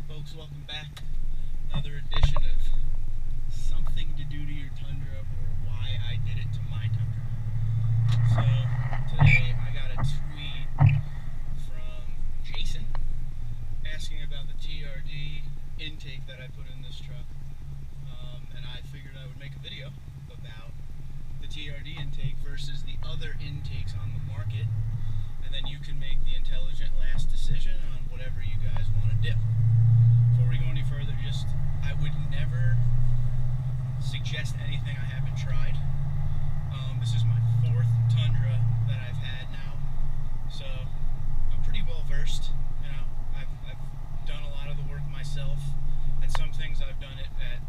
Folks, welcome back. Another edition of something to do to your Tundra or why I did it to my Tundra. So today I got a tweet from Jason asking about the TRD intake that I put in this truck, and I figured I would make a video about the TRD intake versus the other intakes on the market, and then you can make the intelligent last decision on whatever you guys want to do. Before we go any further, I would never suggest anything I haven't tried. This is my 4th Tundra that I've had now, so I'm pretty well versed. You know, I've done a lot of the work myself, and some things I've done it at,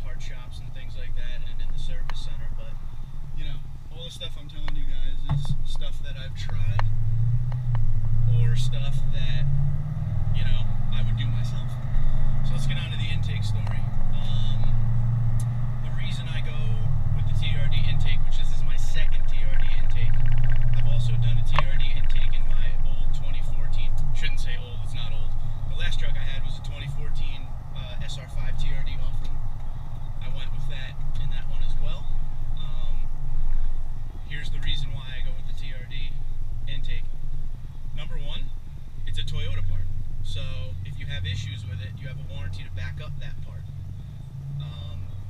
part shops and things like that, and in the service center. But all the stuff I'm telling you guys is stuff that I've tried, or stuff that I would do myself. So let's get on to the intake story. The reason I go with the TRD intake, which this is my 2nd TRD intake, I've also done a TRD intake in my old 2014. Shouldn't say old, it's not old. The last truck I had was a 2014 SR5 TRD off-road. I went with that in that one as well. Here's the reason why I go with the TRD intake. Number one, it's a Toyota part. So if you have issues with it, you have a warranty to back up that part.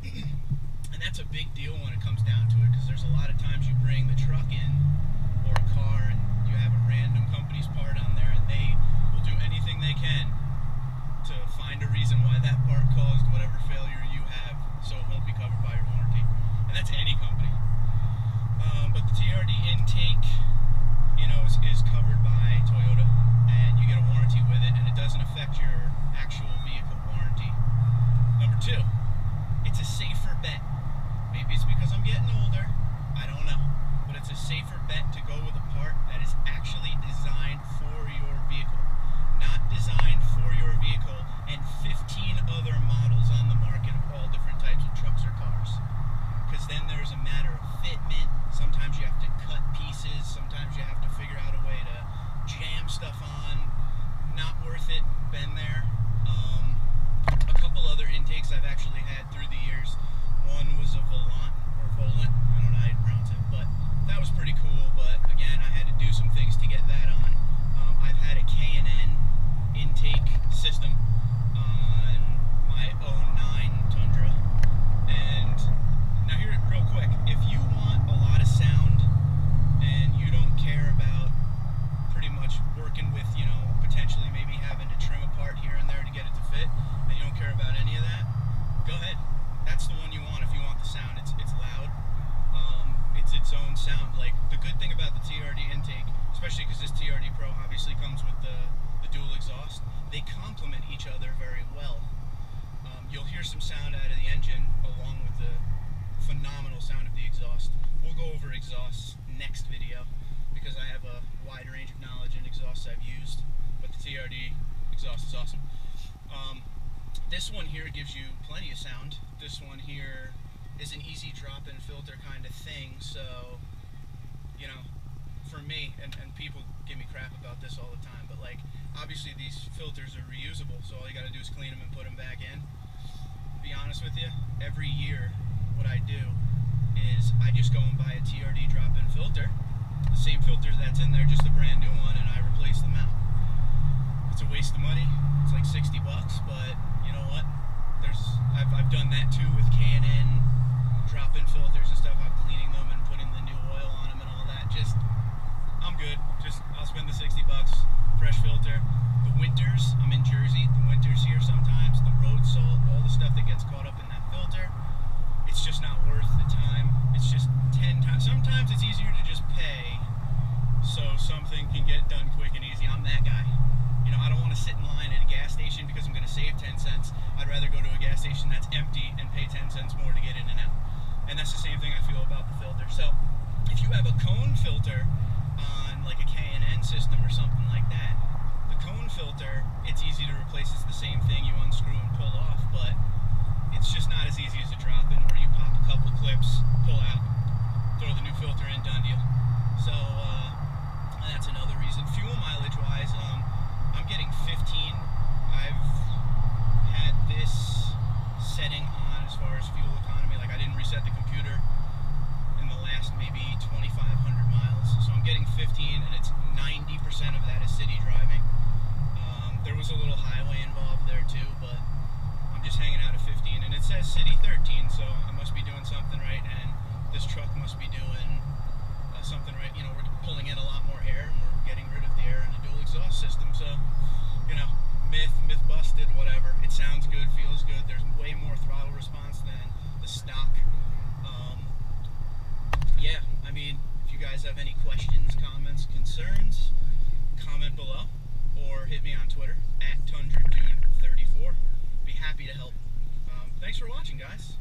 And that's a big deal when it comes down to it, because there's a lot of times you bring the truck in or a car and you have a random company's part on there, and they will do anything they can to find a reason why that part caused whatever failure you have, so it won't be covered by your warranty. And that's any company. But the TRD intake, is covered by Toyota, and you get a warranty with it, and it doesn't affect your actual vehicle warranty. Number 2, it's a safer bet. Maybe it's because I'm getting older, I don't know, but it's a safer bet to go with a part that is actually designed for your vehicle, not designed for your vehicle and 15 other models on the market of all different types of trucks or cars. Because then there's a matter of fitment. Sometimes you have to cut pieces, sometimes you have to figure out a way to jam stuff on. Not worth it, been there. A couple other intakes I've actually had through the years. One was a Volant, I don't know how you pronounce it, but that was pretty cool. But again, I had to do some things to get that on. I've had a K&N intake system on my 09 Tundra, and now here, real quick, if you want a lot of sound and you don't care about pretty much working with, potentially maybe having to trim a part here and there to get it to fit, and you don't care about any of that, go ahead. That's the one you want if you want the sound. It's loud. It's its own sound. Like, the good thing about the TRD intake, especially because this TRD Pro obviously comes with the dual exhaust, they complement each other very well. You'll hear some sound out of the engine along with the phenomenal sound of the exhaust. We'll go over exhausts next video because I have a wide range of knowledge in exhausts I've used, but the TRD exhaust is awesome. This one here gives you plenty of sound. This one here is an easy drop-in filter kind of thing, so for me, and people give me crap about this all the time, but like, obviously these filters are reusable, so all you gotta do is clean them and put them back in. To be honest with you, every year what I do is I just go and buy a TRD drop-in filter, the same filter that's in there, just a brand new one, and I replace them out. It's a waste of money. It's like 60 bucks, but you know what? I've done that too with K&N drop-in filters and stuff. I'm cleaning them and putting the new oil on them and all that. I'm good. I'll spend the 60 bucks, fresh filter. The winters, I'm in Jersey, the winters here sometimes, the road salt, all the stuff that gets caught up in that filter, it's just not worth the time. It's just 10 times. Sometimes it's easier to just pay so something can get done quick and easy. I'm that guy. I don't want to sit in line at a gas station because I'm going to save 10 cents. I'd rather go to a gas station that's empty and pay 10 cents more to get in and out. And that's the same thing I feel about the filter. So if you have a cone filter on like a K&N system or something like that, the cone filter, it's easy to replace. It's the same thing you unscrew and pull off, but it's just not as easy as a drop-in where you pop a couple clips, pull out, throw the new filter in, done deal. So that's another reason. Fuel mileage wise, I'm getting 15. I've getting 15, and it's 90% of that is city driving. There was a little highway involved there too, but I'm just hanging out at 15, and it says city 13, so I must be doing something right, and this truck must be doing something right. You know, we're pulling in a lot more air, and we're getting rid of the air in the dual exhaust system, so, you know, myth busted, whatever. It sounds good, feels good. There's way more throttle response than the stock. Yeah, I mean, if you guys have any questions, comments, concerns, comment below, or hit me on Twitter at TundraDude34. Be happy to help. Thanks for watching, guys.